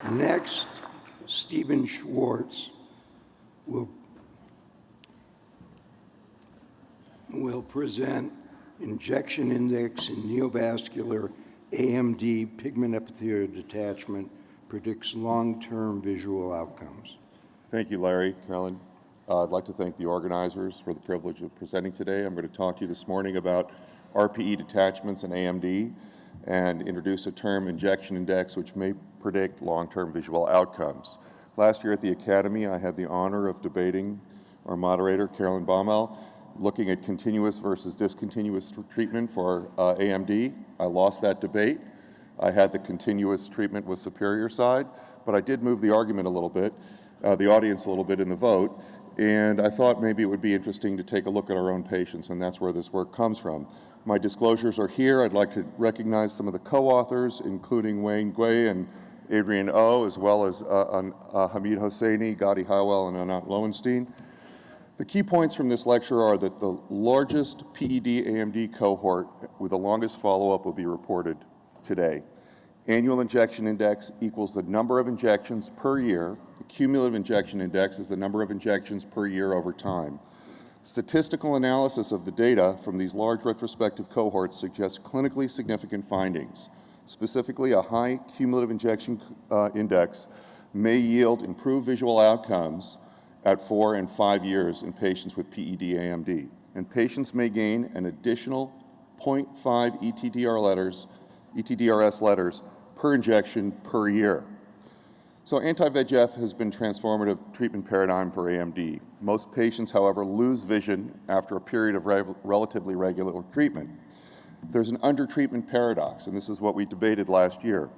Next, Stephen Schwartz will present injection index in neovascular AMD pigment epithelial detachment predicts long-term visual outcomes. Thank you, Larry, Carolyn. I'd like to thank the organizers for the privilege of presenting today. I'm going to talk to you this morning about RPE detachments in AMD and introduce a term, injection index, which may predict long-term visual outcomes. Last year at the Academy, I had the honor of debating our moderator, Carolyn Baumel, looking at continuous versus discontinuous treatment for AMD. I lost that debate. I had the continuous treatment with superior side, but I did move the argument a little bit, the audience a little bit in the vote, and I thought maybe it would be interesting to take a look at our own patients, and that's where this work comes from. My disclosures are here. I'd like to recognize some of the co-authors, including Wayne Gui and Adrian O, as well as Hamid Hosseini, Gadi Howell, and Anat Lowenstein. The key points from this lecture are that the largest PED AMD cohort with the longest follow-up will be reported today. Annual injection index equals the number of injections per year. The cumulative injection index is the number of injections per year over time. Statistical analysis of the data from these large retrospective cohorts suggests clinically significant findings. Specifically, a high cumulative injection index may yield improved visual outcomes at 4 and 5 years in patients with PED AMD. And patients may gain an additional 0.5 ETDRS letters per injection per year. So anti-VEGF has been transformative treatment paradigm for AMD. Most patients, however, lose vision after a period of relatively regular treatment. There's an undertreatment paradox, and this is what we debated last year.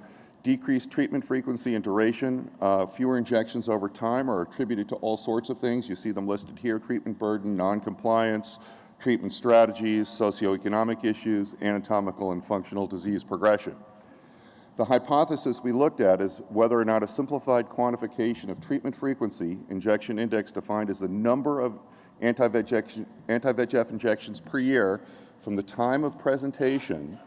Decreased treatment frequency and duration, fewer injections over time are attributed to all sorts of things. You see them listed here: treatment burden, non-compliance, treatment strategies, socioeconomic issues, anatomical and functional disease progression. The hypothesis we looked at is whether or not a simplified quantification of treatment frequency, injection index defined as the number of anti-VEGF injections per year from the time of presentation,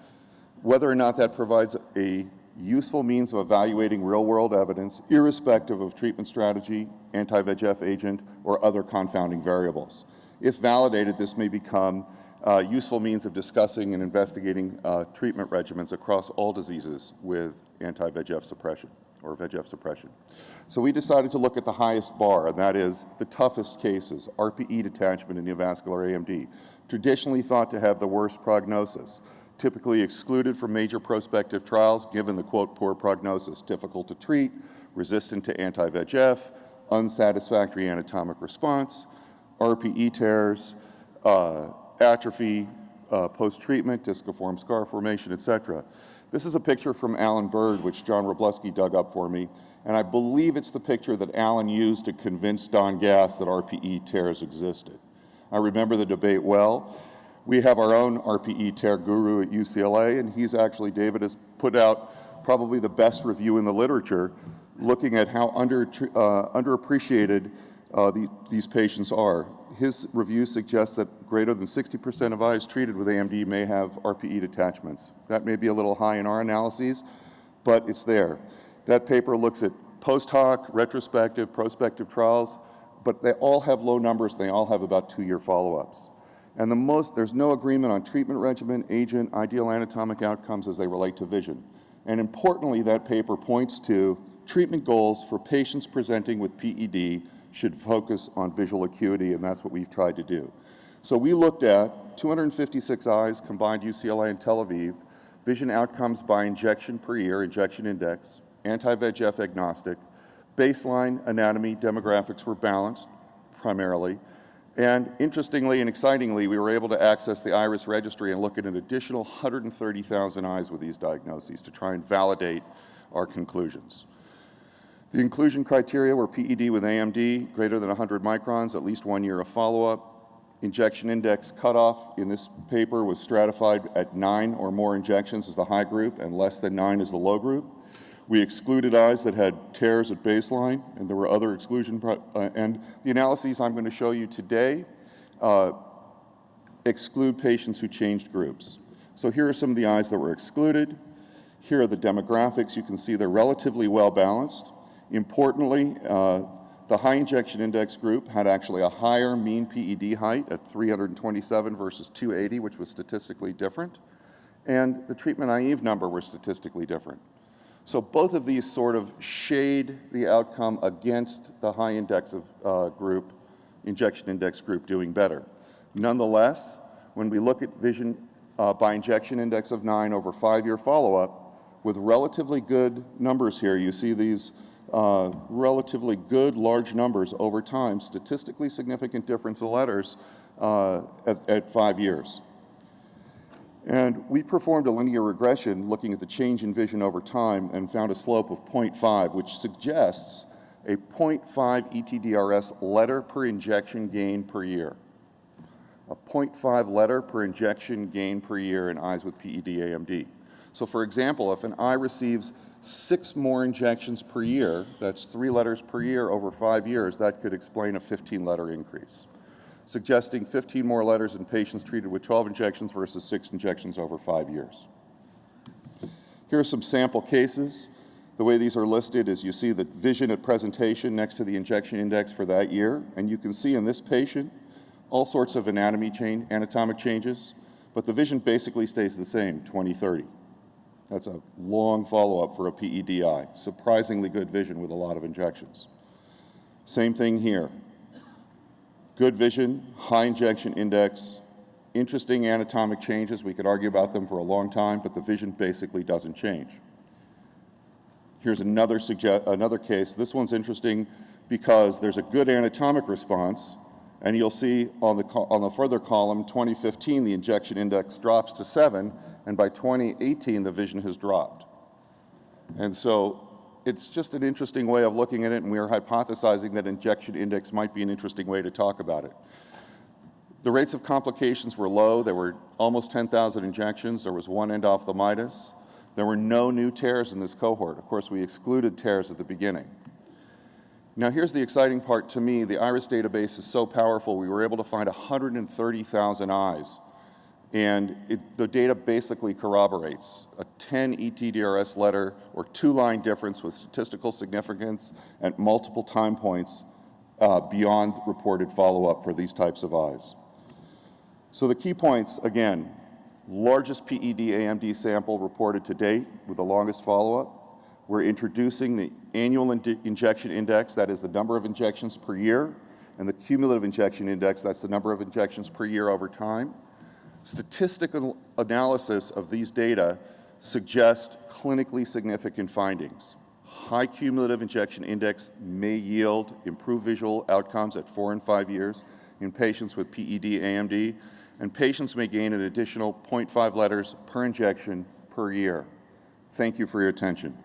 whether or not that provides a useful means of evaluating real-world evidence, irrespective of treatment strategy, anti-VEGF agent, or other confounding variables. If validated, this may become a useful means of discussing and investigating treatment regimens across all diseases with anti-VEGF suppression or VEGF suppression. So we decided to look at the highest bar, and that is the toughest cases, RPE detachment in neovascular AMD, traditionally thought to have the worst prognosis, typically excluded from major prospective trials given the, quote, poor prognosis, difficult to treat, resistant to anti-VEGF, unsatisfactory anatomic response, RPE tears, atrophy, post-treatment, disciform scar formation, etc. This is a picture from Alan Bird, which John Robleski dug up for me, and I believe it's the picture that Alan used to convince Don Gass that RPE tears existed. I remember the debate well. We have our own RPE tear guru at UCLA, and David has put out probably the best review in the literature looking at how underappreciated these patients are. His review suggests that greater than 60% of eyes treated with AMD may have RPE detachments. That may be a little high in our analyses, but it's there. That paper looks at post hoc, retrospective, prospective trials, but they all have low numbers. They all have about 2-year follow-ups. And there's no agreement on treatment regimen, agent, ideal anatomic outcomes as they relate to vision. And importantly, that paper points to treatment goals for patients presenting with PED should focus on visual acuity, and that's what we've tried to do. So we looked at 256 eyes, combined UCLA and Tel Aviv, vision outcomes by injection per year, injection index, anti-VEGF agnostic, baseline anatomy, demographics were balanced primarily, and interestingly and excitingly, we were able to access the IRIS registry and look at an additional 130,000 eyes with these diagnoses to try and validate our conclusions. The inclusion criteria were PED with AMD, greater than 100 microns, at least 1 year of follow-up. Injection index cutoff in this paper was stratified at 9 or more injections as the high group and less than 9 as the low group. We excluded eyes that had tears at baseline, and there were other exclusion, and the analyses I'm going to show you today exclude patients who changed groups. So here are some of the eyes that were excluded. Here are the demographics. You can see they're relatively well balanced. Importantly, the high injection index group had actually a higher mean PED height at 327 versus 280, which was statistically different. And the treatment naive number were statistically different. So both of these sort of shade the outcome against the high index of group, injection index group doing better. Nonetheless, when we look at vision by injection index of 9 over 5-year follow-up, with relatively good numbers here, you see these relatively good large numbers over time, statistically significant difference in letters at 5 years. And we performed a linear regression looking at the change in vision over time and found a slope of 0.5, which suggests a 0.5 ETDRS letter per injection gain per year. A 0.5 letter per injection gain per year in eyes with PED AMD. So for example, if an eye receives 6 more injections per year, that's 3 letters per year over 5 years, that could explain a 15-letter increase, suggesting 15 more letters in patients treated with 12 injections versus 6 injections over 5 years. Here are some sample cases. The way these are listed is you see the vision at presentation next to the injection index for that year, and you can see in this patient all sorts of anatomic changes, but the vision basically stays the same, 20/30. That's a long follow-up for a PED eye. Surprisingly good vision with a lot of injections. Same thing here. Good vision, high injection index, interesting anatomic changes. We could argue about them for a long time, but the vision basically doesn't change. Here's another case. This one's interesting because there's a good anatomic response, and you'll see on the further column, 2015, the injection index drops to 7, and by 2018, the vision has dropped. And so it's just an interesting way of looking at it, and we are hypothesizing that injection index might be an interesting way to talk about it. The rates of complications were low. There were almost 10,000 injections. There was 1 endophthalmitis. There were no new tears in this cohort. Of course, we excluded tears at the beginning. Now, here's the exciting part to me. The IRIS database is so powerful, we were able to find 130,000 eyes. And the data basically corroborates a 10 ETDRS letter or 2-line difference with statistical significance at multiple time points beyond reported follow-up for these types of eyes. So the key points, again, largest PED AMD sample reported to date with the longest follow-up. We're introducing the annual injection index, that is the number of injections per year, and the cumulative injection index, that's the number of injections per year over time. Statistical analysis of these data suggest clinically significant findings. High cumulative injection index may yield improved visual outcomes at 4 and 5 years in patients with PED AMD, and patients may gain an additional 0.5 letters per injection per year. Thank you for your attention.